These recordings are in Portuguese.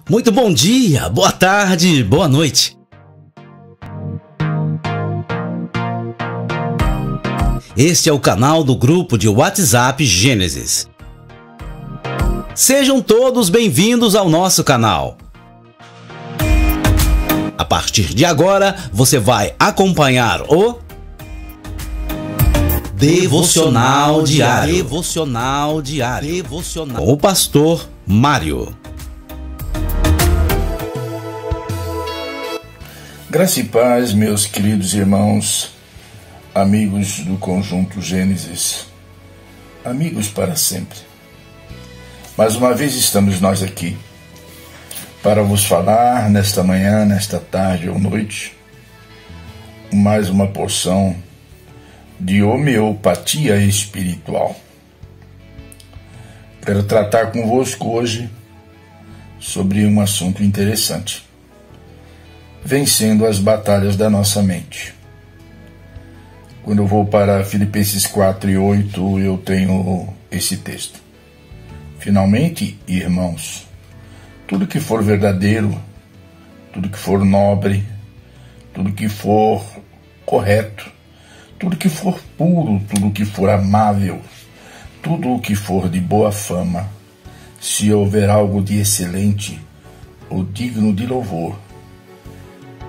Muito bom dia, boa tarde, boa noite. Este é o canal do grupo de WhatsApp Gênesis. Sejam todos bem-vindos ao nosso canal. A partir de agora, você vai acompanhar o Devocional Diário. Com o pastor Mário. Graça e paz, meus queridos irmãos, amigos do Conjunto Gênesis, amigos para sempre. Mais uma vez estamos nós aqui para vos falar nesta manhã, nesta tarde ou noite, mais uma porção de homeopatia espiritual. Quero tratar convosco hoje sobre um assunto interessante: vencendo as batalhas da nossa mente. Quando eu vou para Filipenses 4:8, eu tenho esse texto: finalmente, irmãos, tudo que for verdadeiro, tudo que for nobre, tudo que for correto, tudo que for puro, tudo que for amável, tudo o que for de boa fama, se houver algo de excelente ou digno de louvor,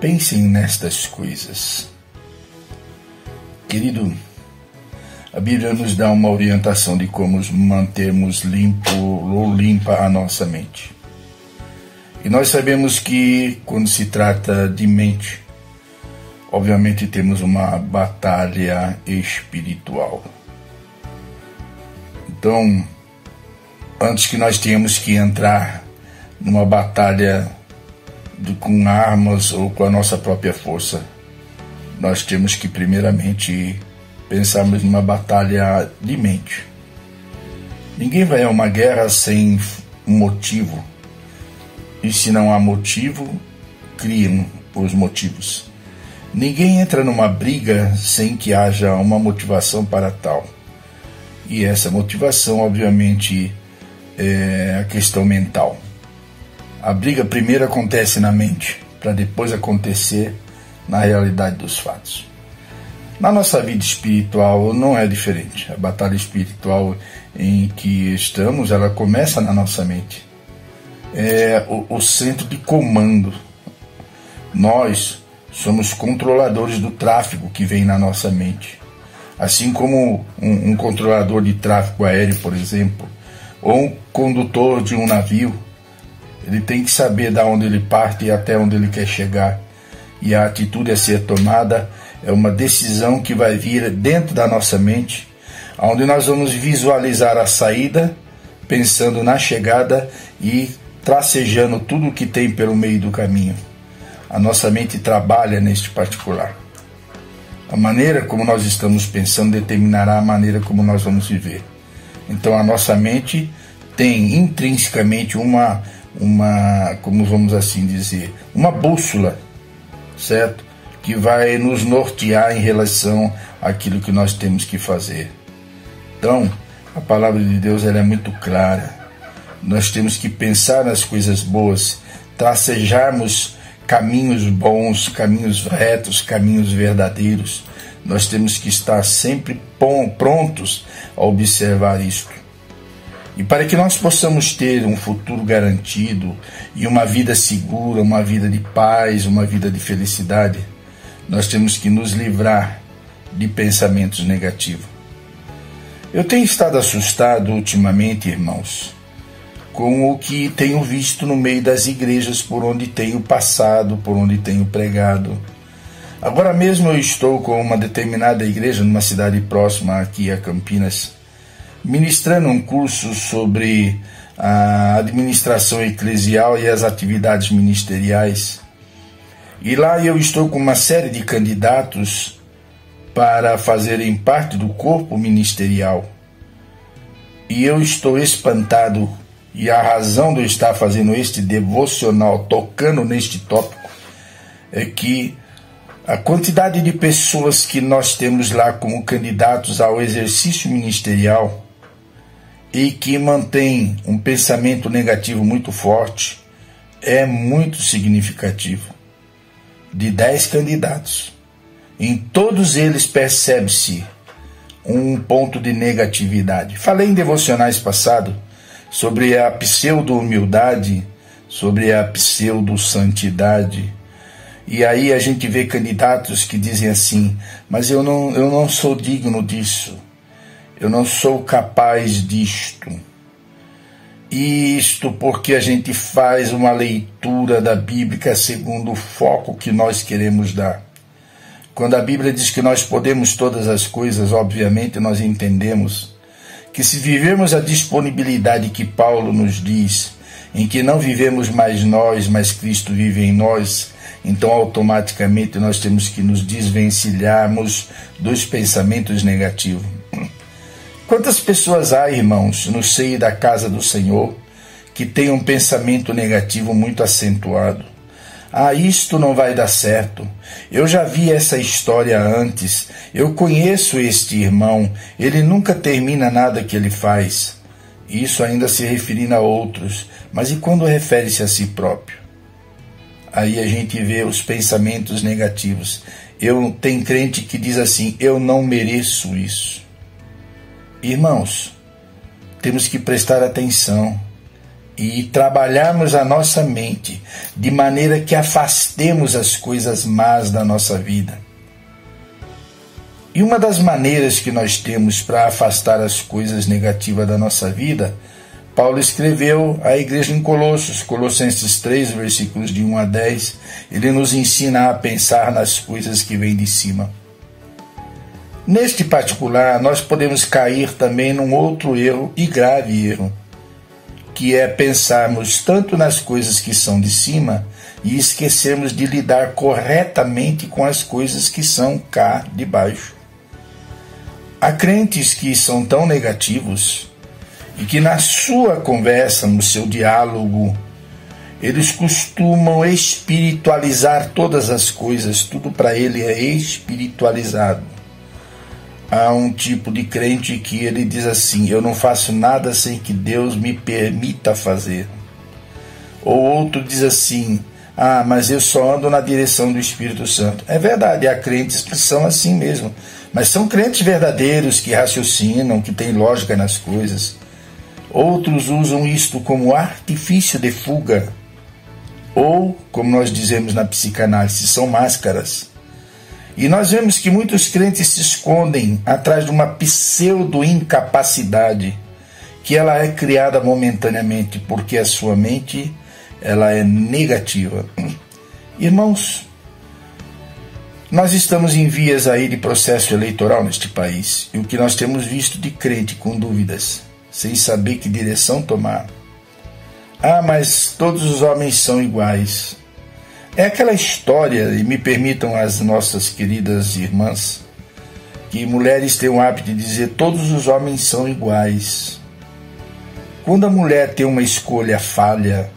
pensem nestas coisas. Querido, a Bíblia nos dá uma orientação de como mantermos limpo ou limpa a nossa mente. E nós sabemos que quando se trata de mente, obviamente temos uma batalha espiritual. Então, antes que nós tenhamos que entrar numa batalha com armas ou com a nossa própria força, nós temos que primeiramente pensarmos numa batalha de mente. Ninguém vai a uma guerra sem um motivo, e se não há motivo, criam os motivos. Ninguém entra numa briga sem que haja uma motivação para tal. E essa motivação, obviamente, é a questão mental. A briga primeiro acontece na mente, para depois acontecer na realidade dos fatos. Na nossa vida espiritual não é diferente. A batalha espiritual em que estamos, ela começa na nossa mente. É o centro de comando. Nós somos controladores do tráfego que vem na nossa mente. Assim como um controlador de tráfego aéreo, por exemplo, ou um condutor de um navio, ele tem que saber de onde ele parte e até onde ele quer chegar. E a atitude a ser tomada é uma decisão que vai vir dentro da nossa mente, onde nós vamos visualizar a saída, pensando na chegada e tracejando tudo o que tem pelo meio do caminho. A nossa mente trabalha neste particular. A maneira como nós estamos pensando determinará a maneira como nós vamos viver. Então a nossa mente tem intrinsecamente uma como vamos assim dizer, uma bússola, certo? Que vai nos nortear em relação àquilo que nós temos que fazer. Então, a palavra de Deus ela é muito clara. Nós temos que pensar nas coisas boas, tracejarmos caminhos bons, caminhos retos, caminhos verdadeiros. Nós temos que estar sempre prontos a observar isto. E para que nós possamos ter um futuro garantido e uma vida segura, uma vida de paz, uma vida de felicidade, nós temos que nos livrar de pensamentos negativos. Eu tenho estado assustado ultimamente, irmãos, com o que tenho visto no meio das igrejas por onde tenho passado, por onde tenho pregado. Agora mesmo eu estou com uma determinada igreja numa cidade próxima aqui a Campinas, ministrando um curso sobre a administração eclesial e as atividades ministeriais. E lá eu estou com uma série de candidatos para fazerem parte do corpo ministerial. E eu estou espantado, e a razão de eu estar fazendo este devocional, tocando neste tópico, é que a quantidade de pessoas que nós temos lá como candidatos ao exercício ministerial e que mantém um pensamento negativo muito forte, é muito significativo. De 10 candidatos, em todos eles percebe-se um ponto de negatividade. Falei em devocionais passado sobre a pseudo-humildade, sobre a pseudo-santidade. E aí a gente vê candidatos que dizem assim: mas eu não sou digno disso, eu não sou capaz disto. Isto porque a gente faz uma leitura da Bíblia segundo o foco que nós queremos dar. Quando a Bíblia diz que nós podemos todas as coisas, obviamente nós entendemos que se vivermos a disponibilidade que Paulo nos diz, em que não vivemos mais nós, mas Cristo vive em nós, então automaticamente nós temos que nos desvencilharmos dos pensamentos negativos. Quantas pessoas há, irmãos, no seio da casa do Senhor, que têm um pensamento negativo muito acentuado? Isto não vai dar certo. Eu já vi essa história antes. Eu conheço este irmão. Ele nunca termina nada que ele faz. Isso ainda se referindo a outros. Mas e quando refere-se a si próprio? Aí a gente vê os pensamentos negativos. Tem crente que diz assim: eu não mereço isso. Irmãos, temos que prestar atenção e trabalharmos a nossa mente de maneira que afastemos as coisas más da nossa vida. E uma das maneiras que nós temos para afastar as coisas negativas da nossa vida, Paulo escreveu à igreja em Colossenses 3, versículos de 1 a 10, ele nos ensina a pensar nas coisas que vêm de cima. Neste particular, nós podemos cair também num outro erro e grave erro, que é pensarmos tanto nas coisas que são de cima e esquecermos de lidar corretamente com as coisas que são cá de baixo. Há crentes que são tão negativos e que na sua conversa, no seu diálogo, eles costumam espiritualizar todas as coisas, tudo para ele é espiritualizado. Há um tipo de crente que ele diz assim: eu não faço nada sem que Deus me permita fazer. Ou outro diz assim: mas eu só ando na direção do Espírito Santo. É verdade, há crentes que são assim mesmo, mas são crentes verdadeiros que raciocinam, que têm lógica nas coisas. Outros usam isto como artifício de fuga, ou, como nós dizemos na psicanálise, são máscaras. E nós vemos que muitos crentes se escondem atrás de uma pseudo-incapacidade, que ela é criada momentaneamente, porque a sua mente ela é negativa. Irmãos, nós estamos em vias aí de processo eleitoral neste país, e o que nós temos visto de crente com dúvidas, sem saber que direção tomar. Mas todos os homens são iguais. É aquela história, e me permitam as nossas queridas irmãs, que mulheres têm o hábito de dizer: todos os homens são iguais. Quando a mulher tem uma escolha falha,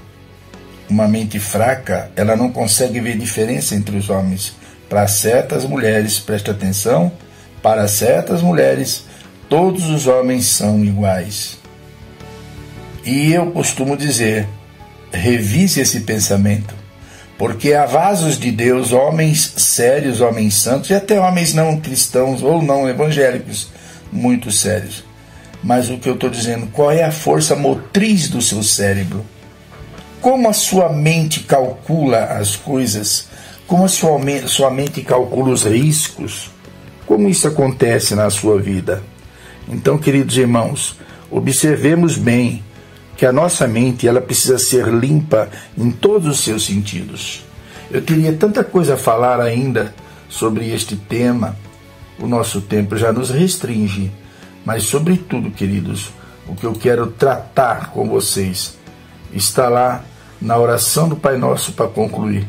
uma mente fraca, ela não consegue ver diferença entre os homens. Para certas mulheres, preste atenção, para certas mulheres, todos os homens são iguais. E eu costumo dizer: revise esse pensamento. Porque há vasos de Deus, homens sérios, homens santos, e até homens não cristãos ou não evangélicos, muito sérios. Mas o que eu estou dizendo, qual é a força motriz do seu cérebro? Como a sua mente calcula as coisas? Como a sua mente calcula os riscos? Como isso acontece na sua vida? Então, queridos irmãos, observemos bem que a nossa mente ela precisa ser limpa em todos os seus sentidos. Eu teria tanta coisa a falar ainda sobre este tema. O nosso tempo já nos restringe. Mas, sobretudo, queridos, o que eu quero tratar com vocês está lá na oração do Pai Nosso para concluir.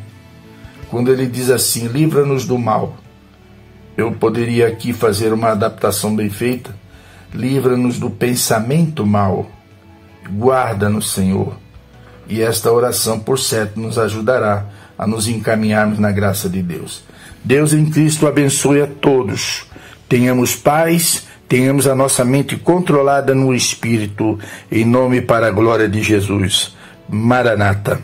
Quando ele diz assim: livra-nos do mal. Eu poderia aqui fazer uma adaptação bem feita. Livra-nos do pensamento mal. Guarda-nos, Senhor. E esta oração, por certo, nos ajudará a nos encaminharmos na graça de Deus. Deus em Cristo abençoe a todos. Tenhamos paz, tenhamos a nossa mente controlada no Espírito, em nome e para a glória de Jesus. Maranata.